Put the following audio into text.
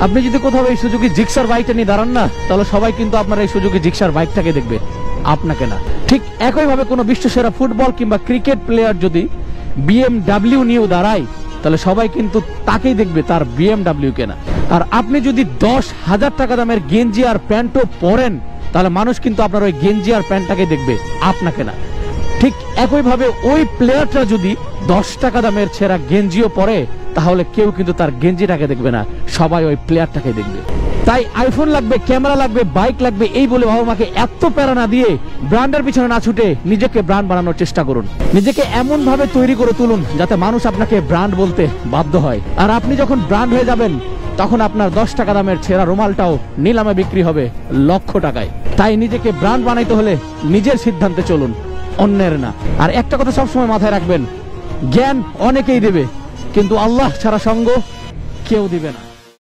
আপনি যদি কোথাও এই সুজুকি জিক্সার বাইকটা নিয়ে দাঁড়ান না, তাহলে সবাই কিন্তু আপনার এই সুজুকি জিক্সার বাইকটাকে দেখবে, আপনাকে না। ঠিক একইভাবে কোনো বিশ্বসেরা ফুটবল কিংবা ক্রিকেট প্লেয়ার যদি BMW নিয়েও দাঁড়ায়, তাহলে সবাই কিন্তু তাকেই দেখবে, তার BMW কে না। আর আপনি যদি 10,000 টাকা দামের গেঞ্জি আর প্যান্টও পরেন, তাহলে মানুষ কিন্তু আপনার ওই গেঞ্জি আর প্যান্টটাকে দেখবে, আপনাকে না। ঠিক একইভাবে ওই প্লেয়ারটা যদি 10 টাকা দামের ছেঁড়া গেঞ্জিও পরে, তাহলে কেউ কিন্তু তার গেঞ্জিটাকে দেখবে না, সবাই ওই প্লেয়ারটাকে দেখবে। তাই আইফোন লাগবে, ক্যামেরা লাগবে, বাইক লাগবে এই বলে বাবা মাকে এত প্যারা না দিয়ে ব্র্যান্ডের পিছনে না ছুটে নিজেকে ব্র্যান্ড বানানোর চেষ্টা করুন। নিজেকে এমন ভাবে তৈরি করে তুলুন যাতে মানুষ আপনাকে ব্র্যান্ড বলতে বাধ্য হয়। আর আপনি যখন ব্র্যান্ড হয়ে যাবেন, তখন আপনার 10 টাকা দামের ছেঁড়া রুমালটাও নিলামে বিক্রি হবে লক্ষ টাকায়। তাই নিজেকে ব্র্যান্ড বানাইতে হলে নিজের সিদ্ধান্তে চলুন, অন্যের না। আর একটা কথা সবসময় মাথায় রাখবেন, জ্ঞান অনেকেই দেবে, কিন্তু আল্লাহ ছাড়া সঙ্গ কেউ দিবে না।